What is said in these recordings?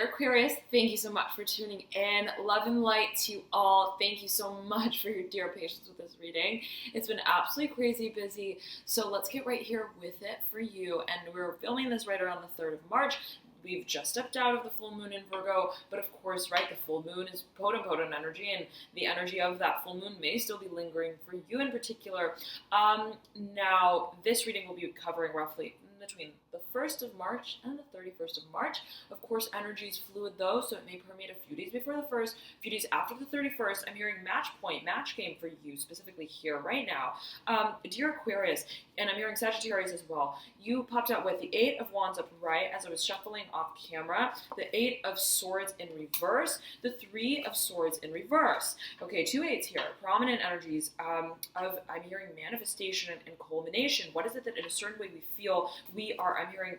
Aquarius, thank you so much for tuning in. Love and light to you all. Thank you so much for your dear patience with this reading. It's been absolutely crazy busy, so let's get right here with it for you. And we're filming this right around the 3rd of March. We've just stepped out of the full moon in Virgo, but of course, right, the full moon is potent energy, and the energy of that full moon may still be lingering for you in particular. Now, this reading will be covering roughly between the 1st of March and the 31st of March. Of course, energy is fluid though, so it may permeate a few days before the 1st, a few days after the 31st. I'm hearing match point, match game for you specifically here right now. Dear Aquarius, and I'm hearing Sagittarius as well, you popped out with the 8 of Wands upright as I was shuffling off camera, the 8 of Swords in reverse, the 3 of Swords in reverse. Okay, 2 8s here, prominent energies of, I'm hearing manifestation and culmination. What is it that in a certain way we feel I'm hearing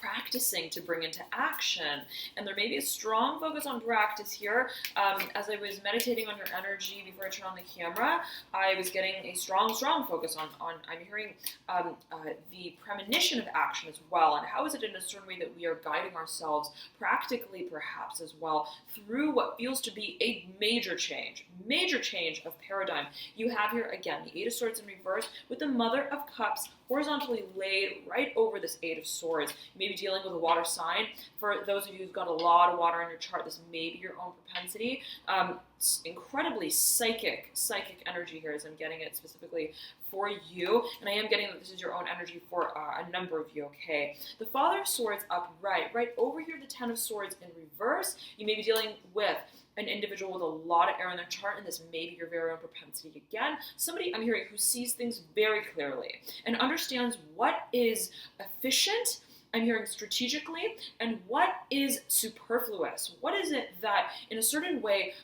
practicing to bring into action, and there may be a strong focus on practice here. As I was meditating on your energy before I turned on the camera, I was getting a strong focus on I'm hearing the premonition of action as well, and how is it in a certain way that we are guiding ourselves practically perhaps as well through what feels to be a major change of paradigm. You have here again the 8 of Swords in reverse with the Mother of Cups horizontally laid right over this 8 of Swords. You may be dealing with a water sign. For those of you who've got a lot of water in your chart, this may be your own propensity. Incredibly psychic energy here as I'm getting it specifically for you, and I am getting that this is your own energy for a number of you, okay? The Father of Swords upright, right over here the 10 of Swords in reverse. You may be dealing with an individual with a lot of air in their chart, and this may be your very own propensity again. Somebody I'm hearing who sees things very clearly and understands what is efficient, I'm hearing strategically, and what is superfluous. What is it that in a certain way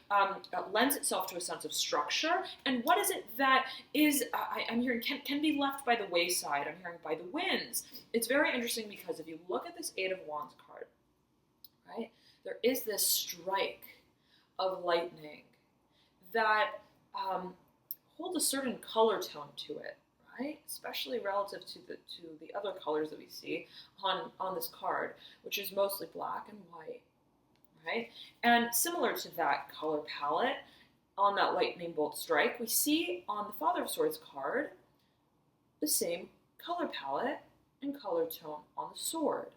lends itself to a sense of structure, and what is it that is, I'm hearing, can be left by the wayside, I'm hearing by the winds. It's very interesting because if you look at this 8 of Wands card, right, there is this strike of lightning that holds a certain color tone to it, right? Especially relative to the other colors that we see on this card, which is mostly black and white, right? And similar to that color palette on that lightning bolt strike, we see on the Father of Swords card the same color palette and color tone on the sword,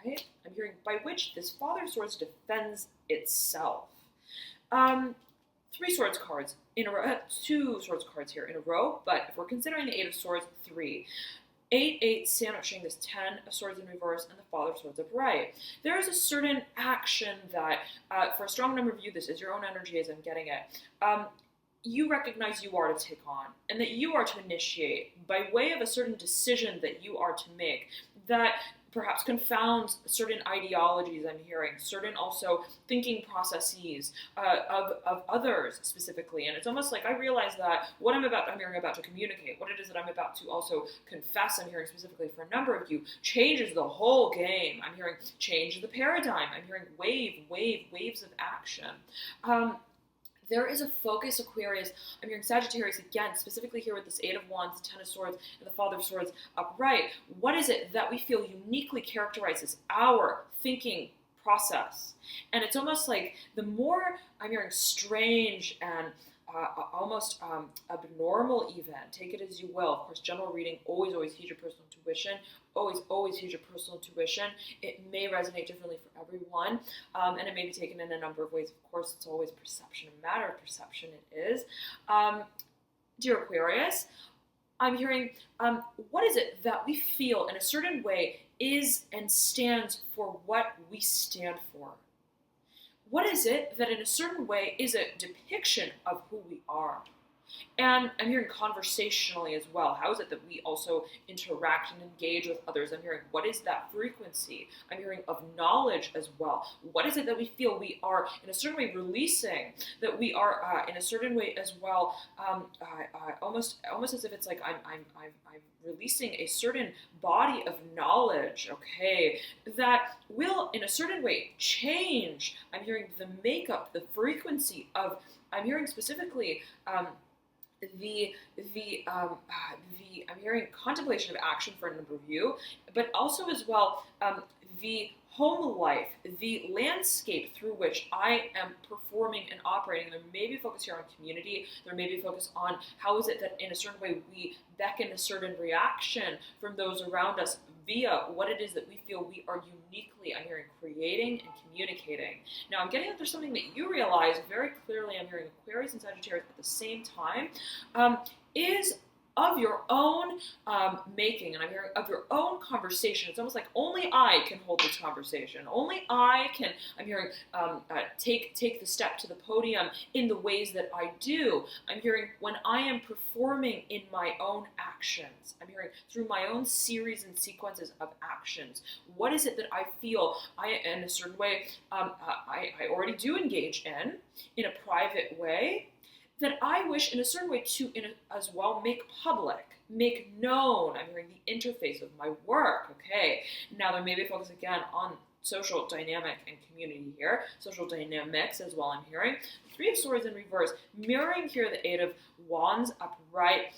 right? I'm hearing by which this Father of Swords defends itself. 3 swords cards in a row, 2 swords cards here in a row, but if we're considering the 8 of Swords, 3. 8, 8, sandwiching this 10 of Swords in reverse and the Father of Swords upright. There is a certain action that, for a strong number of you, this is your own energy as I'm getting it, you recognize you are to take on, and that you are to initiate by way of a certain decision that you are to make, that perhaps confounds certain ideologies I'm hearing, certain also thinking processes of others specifically. And it's almost like I realize that what I'm hearing about to communicate, what it is that I'm about to also confess, I'm hearing specifically for a number of you, changes the whole game. I'm hearing change the paradigm. I'm hearing waves of action. There is a focus, Aquarius. I'm hearing Sagittarius again, specifically here with this 8 of Wands, 10 of Swords, and the Father of Swords upright. What is it that we feel uniquely characterizes our thinking process? And it's almost like the more I'm hearing strange and almost abnormal even, take it as you will. Of course, general reading, always heed your personal intuition. Always heed your personal intuition. It may resonate differently for everyone, and it may be taken in a number of ways. Of course, it's always perception, a matter of perception it is. Dear Aquarius, I'm hearing, what is it that we feel in a certain way is and stands for what we stand for? What is it that in a certain way is a depiction of who we are? And I'm hearing conversationally as well. How is it that we also interact and engage with others? I'm hearing, what is that frequency? I'm hearing of knowledge as well. What is it that we feel we are in a certain way releasing? That we are in a certain way as well, almost as if it's like I'm releasing a certain body of knowledge, okay, that will in a certain way change. I'm hearing the makeup, the frequency of, I'm hearing specifically I'm hearing contemplation of action for a number of you, but also as well the home life, the landscape through which I am performing and operating. There may be a focus here on community. There may be a focus on how is it that in a certain way we beckon a certain reaction from those around us via what it is that we feel we are uniquely, I'm hearing, creating and communicating. Now, I'm getting that there's something that you realize very clearly, I'm hearing Aquarius and Sagittarius at the same time, is of your own making, and I'm hearing of your own conversation. It's almost like only I can hold this conversation. Only I can, I'm hearing, take the step to the podium in the ways that I do. I'm hearing when I am performing in my own actions. I'm hearing through my own series and sequences of actions. What is it that I feel I, in a certain way, I already do engage in a private way, that I wish in a certain way to, as well, make public, make known. I'm hearing the interface of my work, okay? Now there may be a focus again on social dynamic and community here, social dynamics as well, I'm hearing. Three of Swords in reverse, mirroring here the Eight of Wands upright.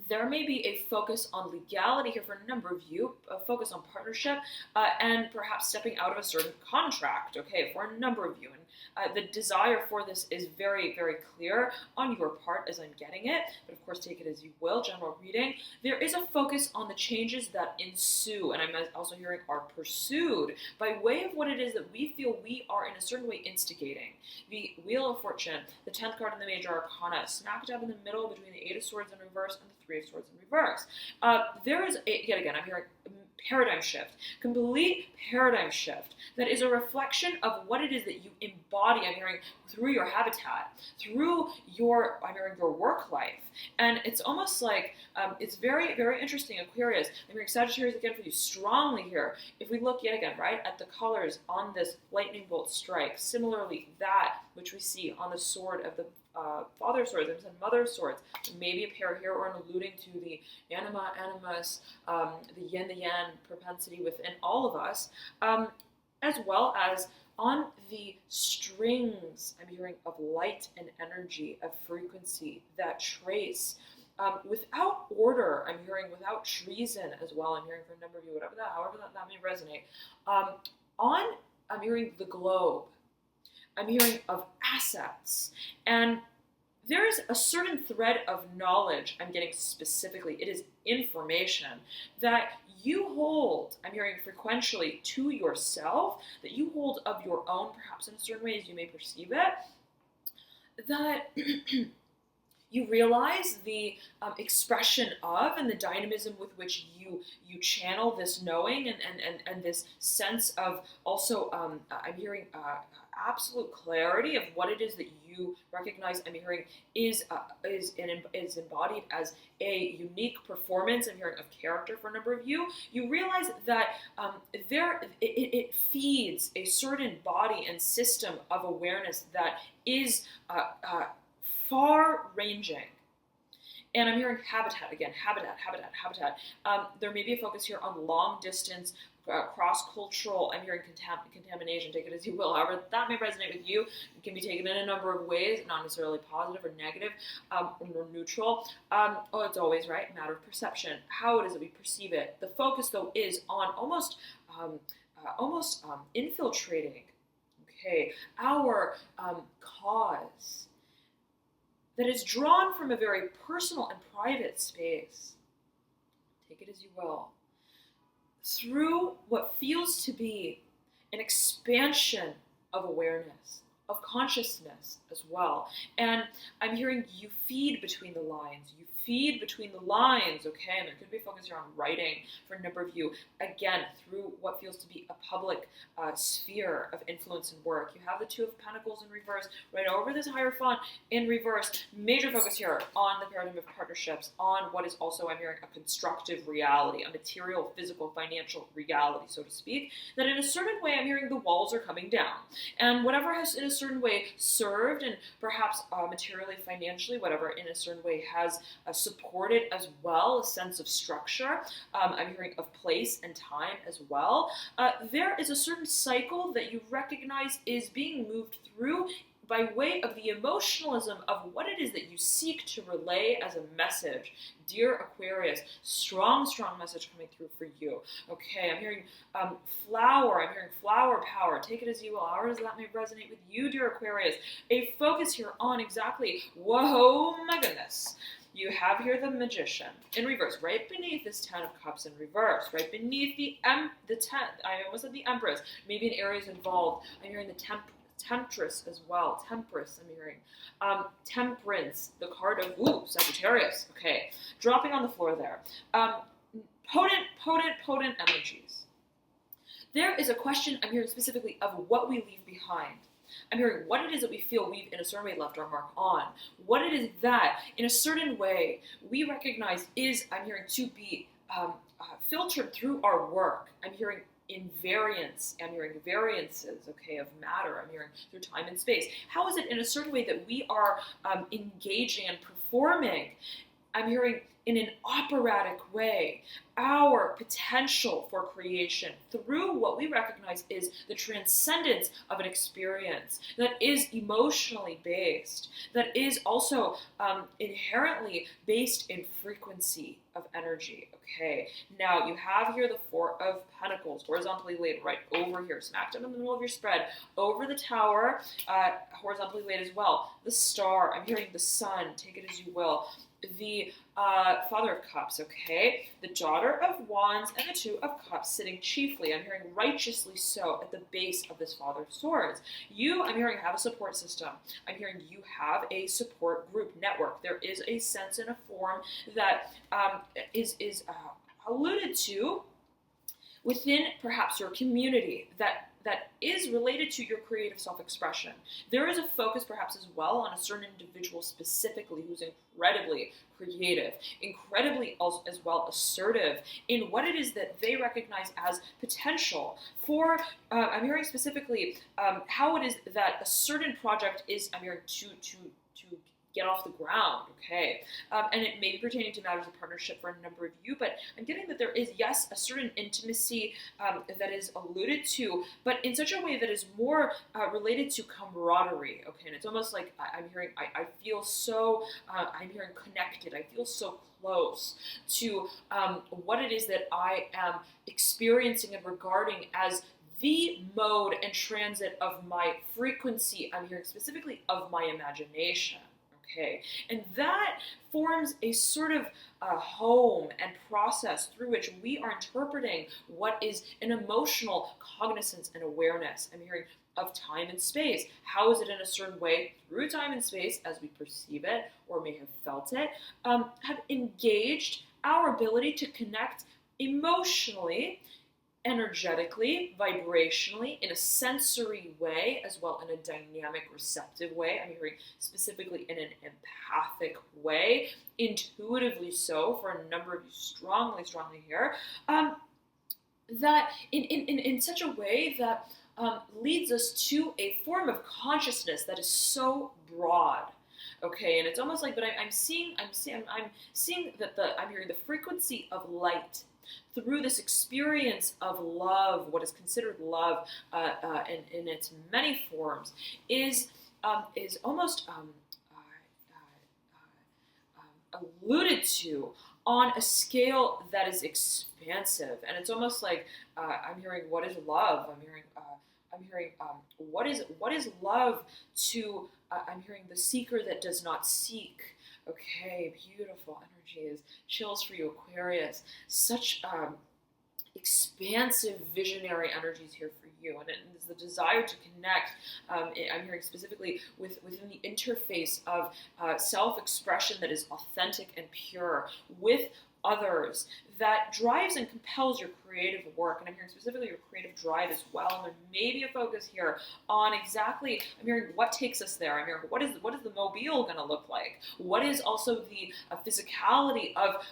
There may be a focus on legality here for a number of you, a focus on partnership, and perhaps stepping out of a certain contract, okay, for a number of you. And the desire for this is very, very clear on your part as I'm getting it, but of course take it as you will, general reading. There is a focus on the changes that ensue, and I'm also hearing are pursued by way of what it is that we feel we are in a certain way instigating. The Wheel of Fortune, the 10th card in the Major Arcana, smack dab in the middle between the Eight of Swords in reverse and the Three of Swords in reverse. There is, yet again, I'm hearing paradigm shift, complete paradigm shift that is a reflection of what it is that you embody, I'm hearing, through your habitat, through your, I'm hearing, your work life. And it's almost like, it's very, very interesting, Aquarius. I'm hearing Sagittarius again for you strongly here. If we look yet again, right, at the colors on this lightning bolt strike, similarly that which we see on the sword of the Father of Swords, and Mother of Swords, maybe a pair here or an alluding to the anima, animus, the yin, the yang propensity within all of us, as well as on the strings, I'm hearing, of light and energy, of frequency that trace without order, I'm hearing, without treason as well, I'm hearing for a number of you, whatever that, however that may resonate, I'm hearing the globe. I'm hearing of assets, and there is a certain thread of knowledge I'm getting specifically. It is information that you hold, I'm hearing frequentially to yourself, that you hold of your own, perhaps in a certain way as you may perceive it, that you realize the expression of and the dynamism with which you channel this knowing and this sense of also, I'm hearing absolute clarity of what it is that you recognize, I'm hearing, is embodied as a unique performance, I'm hearing, of character for a number of you. You realize that it feeds a certain body and system of awareness that is far-ranging. And I'm hearing habitat again, habitat. There may be a focus here on long-distance, cross-cultural, I'm hearing contamination, take it as you will. However, that may resonate with you. It can be taken in a number of ways, not necessarily positive or negative or neutral. It's always, right, a matter of perception, how it is that we perceive it. The focus, though, is on almost infiltrating, okay, our cause that is drawn from a very personal and private space. Take it as you will. Through what feels to be an expansion of awareness, of consciousness as well. And I'm hearing you feed between the lines. You feed between the lines, okay? And there could be a focus here on writing for a number of you, again, through what feels to be a public sphere of influence and work. You have the Two of Pentacles in reverse, right over this Hierophant in reverse. Major focus here on the paradigm of partnerships, on what is also, I'm hearing, a constructive reality, a material, physical, financial reality, so to speak, that in a certain way, I'm hearing the walls are coming down. And whatever has in a certain way served, and perhaps materially, financially, whatever in a certain way has supported as well, a sense of structure. I'm hearing of place and time as well. There is a certain cycle that you recognize is being moved through by way of the emotionalism of what it is that you seek to relay as a message. Dear Aquarius, strong message coming through for you. Okay, I'm hearing flower. I'm hearing flower power. Take it as you will. However that may resonate with you, dear Aquarius. A focus here on exactly, whoa, my goodness. You have here the Magician in reverse, right beneath this Ten of Cups in reverse, right beneath the 10th. I almost said the Empress. Maybe an Aries involved. I'm hearing the Temptress as well. Temperance, I'm hearing. Temperance, the card of, Sagittarius. Okay, dropping on the floor there. Potent energies. There is a question, I'm hearing specifically, of what we leave behind. I'm hearing what it is that we feel we've in a certain way left our mark on. What it is that, in a certain way, we recognize is, I'm hearing, to be filtered through our work. I'm hearing invariance. I'm hearing variances, okay, of matter. I'm hearing through time and space. How is it in a certain way that we are engaging and performing? I'm hearing in an operatic way our potential for creation through what we recognize is the transcendence of an experience that is emotionally based, that is also inherently based in frequency of energy. Okay, now you have here the Four of Pentacles, horizontally laid right over here, smack down in the middle of your spread, over the Tower, horizontally laid as well. The Star, I'm hearing the Sun, take it as you will. The Father of Cups, okay? The Daughter of Wands and the Two of Cups sitting chiefly, I'm hearing righteously so, at the base of this Father of Swords. You, I'm hearing, have a support system. I'm hearing you have a support group network. There is a sense and a form that is alluded to within perhaps your community that is related to your creative self-expression. There is a focus perhaps as well on a certain individual specifically who's incredibly creative, incredibly as well assertive in what it is that they recognize as potential for, I'm hearing specifically how it is that a certain project is, I'm hearing, to get off the ground, okay? And it may be pertaining to matters of partnership for a number of you, but I'm getting that there is, yes, a certain intimacy that is alluded to, but in such a way that is more related to camaraderie, okay? And it's almost like I'm hearing, I feel so, I'm hearing connected, I feel so close to what it is that I am experiencing and regarding as the mode and transit of my frequency, I'm hearing specifically of my imagination. Okay, and that forms a sort of home and process through which we are interpreting what is an emotional cognizance and awareness. I'm hearing of time and space. How is it in a certain way through time and space as we perceive it or may have felt it, have engaged our ability to connect emotionally, energetically, vibrationally, in a sensory way, as well in a dynamic, receptive way. I'm hearing specifically in an empathic way, intuitively so, for a number of you strongly here, that in such a way that leads us to a form of consciousness that is so broad. Okay, and it's almost like, but I'm seeing that I'm hearing the frequency of light through this experience of love, what is considered love in its many forms, is almost alluded to on a scale that is expansive, and it's almost like I'm hearing what is love. I'm hearing what is love to I'm hearing the seeker that does not seek. Okay, beautiful energies, chills for you, Aquarius. Such expansive, visionary energies here for you, and it is the desire to connect. I'm hearing specifically within the interface of self-expression that is authentic and pure with others, that drives and compels your creative work. And I'm hearing specifically your creative drive as well. And there may be a focus here on exactly, I'm hearing what takes us there. I'm hearing what is the mobile going to look like? What is also the physicality of,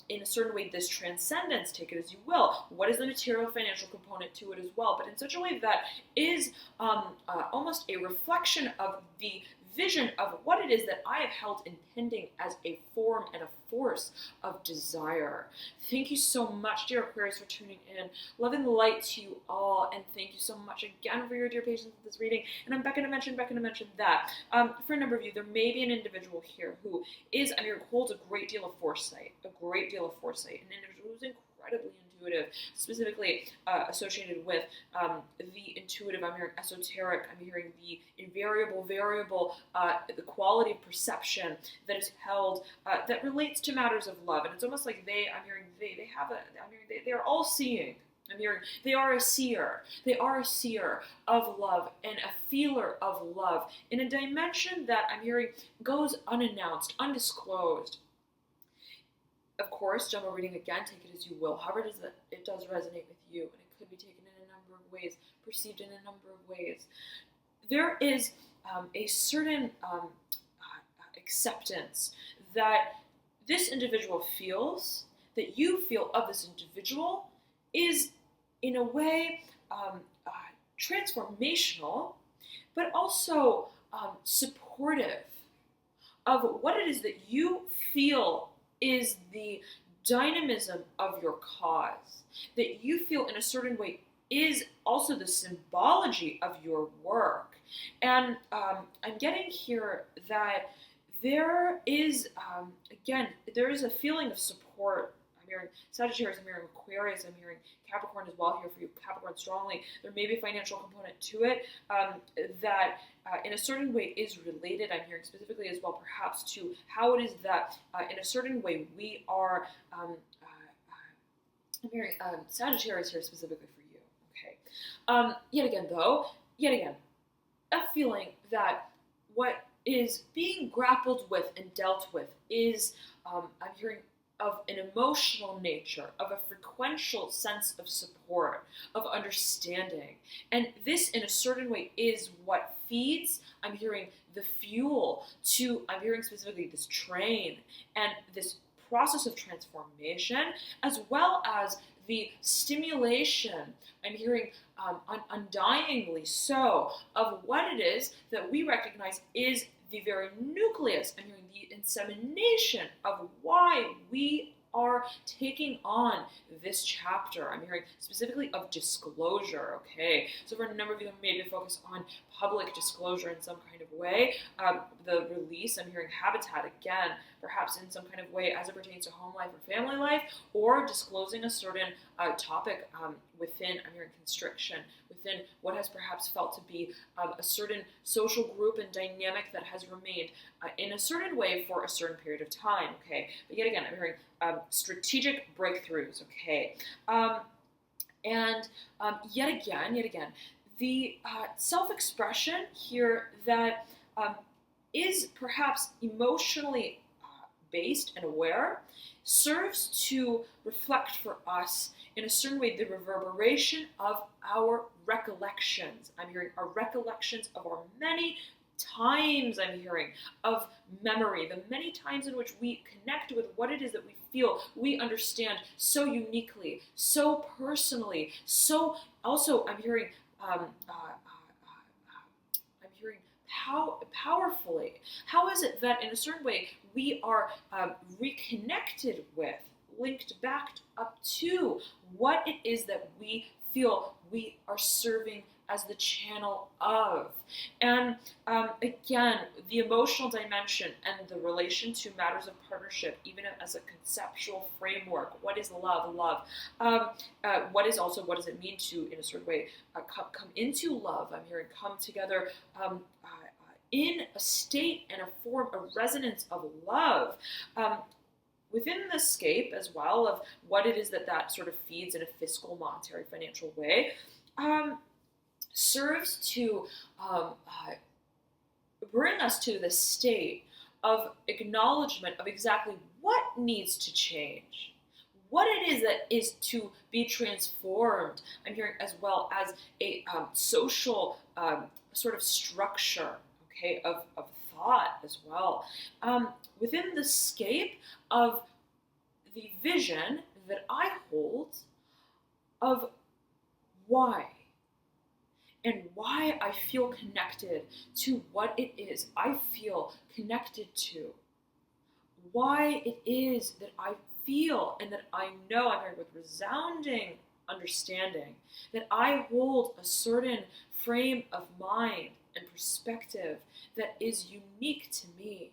in a certain way, this transcendence, take it as you will. What is the material financial component to it as well? But in such a way that is almost a reflection of the vision of what it is that I have held impending as a form and a force of desire. Thank you so much, dear Aquarius, for tuning in. Love and light to you all, and thank you so much again for your dear patience with this reading. And I'm back going to mention that for a number of you, there may be an individual here who is, holds a great deal of foresight, an individual who's incredibly intuitive, specifically associated with the intuitive. I'm hearing esoteric. I'm hearing the invariable variable, the quality of perception that is held that relates to matters of love. And it's almost like they're all seeing. I'm hearing they are a seer. They are a seer of love and a feeler of love in a dimension that I'm hearing goes unannounced, undisclosed. Of course, general reading again, take it as you will. However, it does resonate with you, and it could be taken in a number of ways, perceived in a number of ways. There is a certain acceptance that this individual feels, that you feel of this individual, is in a way transformational, but also supportive of what it is that you feel is the dynamism of your cause, that you feel in a certain way is also the symbology of your work. And I'm getting here that there is, there is a feeling of support. I'm hearing Sagittarius, I'm hearing Aquarius, I'm hearing Capricorn as well here for you, Capricorn strongly. There may be a financial component to it that in a certain way is related. I'm hearing specifically as well perhaps to how it is that in a certain way we are, I'm hearing Sagittarius here specifically for you, okay. Yet again, a feeling that what is being grappled with and dealt with is, I'm hearing, of an emotional nature, of a frequential sense of support, of understanding. And this, in a certain way, is what feeds, I'm hearing, the fuel to, I'm hearing specifically this train and this process of transformation, as well as the stimulation, I'm hearing undyingly so, of what it is that we recognize is the very nucleus, I'm hearing the insemination of why we are taking on this chapter. I'm hearing specifically of disclosure, okay? So for a number of you, maybe focus on public disclosure in some kind of way. The release, I'm hearing habitat again, perhaps in some kind of way as it pertains to home life or family life, or disclosing a certain topic within, I'm hearing constriction, within what has perhaps felt to be a certain social group and dynamic that has remained in a certain way for a certain period of time, okay? But yet again, I'm hearing strategic breakthroughs, okay? And yet again, the self-expression here that is perhaps emotionally based and aware serves to reflect for us in a certain way the reverberation of our recollections. I'm hearing our recollections of our many times, I'm hearing, of memory, the many times in which we connect with what it is that we feel, we understand so uniquely, so personally, so also I'm hearing powerfully. How is it that in a certain way we are reconnected with, linked back up to what it is that we feel we are serving as the channel of? And again, the emotional dimension and the relation to matters of partnership, even as a conceptual framework. What is love? What does it mean to, in a certain way, come into love? I'm hearing come together in a state and a form, a resonance of love. Within the scape as well of what it is that sort of feeds in a fiscal, monetary, financial way, serves to bring us to the state of acknowledgement of exactly what needs to change, what it is that is to be transformed. I'm hearing as well as a social sort of structure, okay, of thought as well, within the scape of the vision that I hold of why. and why I feel connected to what it is I feel connected to. Why it is that I feel and that I know, I'm hearing with resounding understanding, that I hold a certain frame of mind and perspective that is unique to me,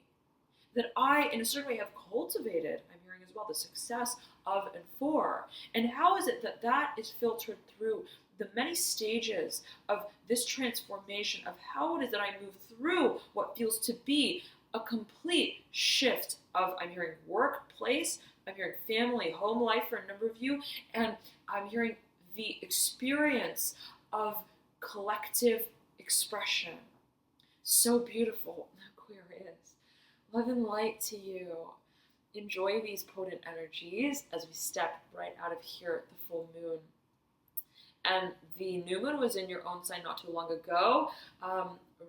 that I, in a certain way, have cultivated, I'm hearing as well, the success of and for. And how is it that that is filtered through the many stages of this transformation of how it is that I move through what feels to be a complete shift of, I'm hearing workplace, I'm hearing family, home life for a number of you, and I'm hearing the experience of collective expression. So beautiful, Aquarius. Love and light to you. Enjoy these potent energies as we step right out of here at the full moon. And the new moon was in your own sign not too long ago,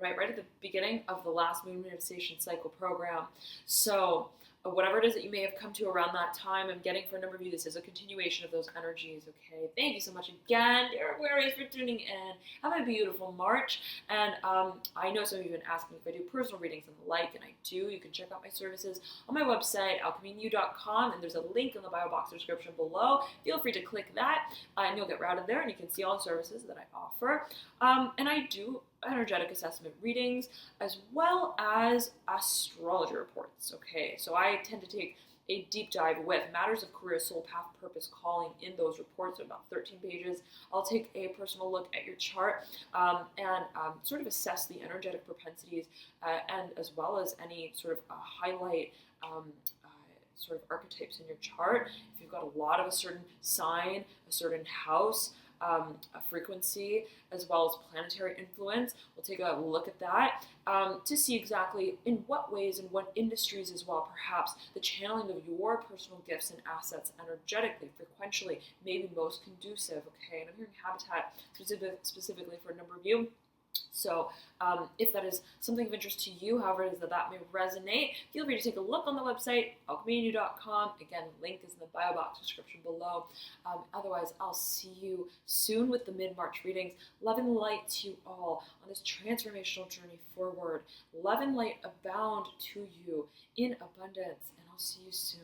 right at the beginning of the last moon manifestation cycle program. So whatever it is that you may have come to around that time, I'm getting for a number of you, this is a continuation of those energies, okay? Thank you so much again, dear Aquarius, for tuning in. Have a beautiful March. And I know some of you have been asking if I do personal readings and the like, and I do. You can check out my services on my website, alchemynew.com, and there's a link in the bio box description below. Feel free to click that, and you'll get routed there, and you can see all the services that I offer. And I do energetic assessment readings as well as astrology reports. Okay, so I tend to take a deep dive with matters of career, soul path, purpose, calling in those reports. They're about 13 pages. I'll take a personal look at your chart and sort of assess the energetic propensities and as well as any sort of highlight sort of archetypes in your chart. If you've got a lot of a certain sign, a certain house, a frequency, as well as planetary influence. We'll take a look at that to see exactly in what ways and what industries as well, perhaps the channeling of your personal gifts and assets energetically, frequentially, may be most conducive, okay? And I'm hearing habitat specifically for a number of you. So if that is something of interest to you, however it is that that may resonate, feel free to take a look on the website, alchemynew.com. Again, link is in the bio box description below. Otherwise, I'll see you soon with the mid-March readings. Love and light to you all on this transformational journey forward. Love and light abound to you in abundance, and I'll see you soon.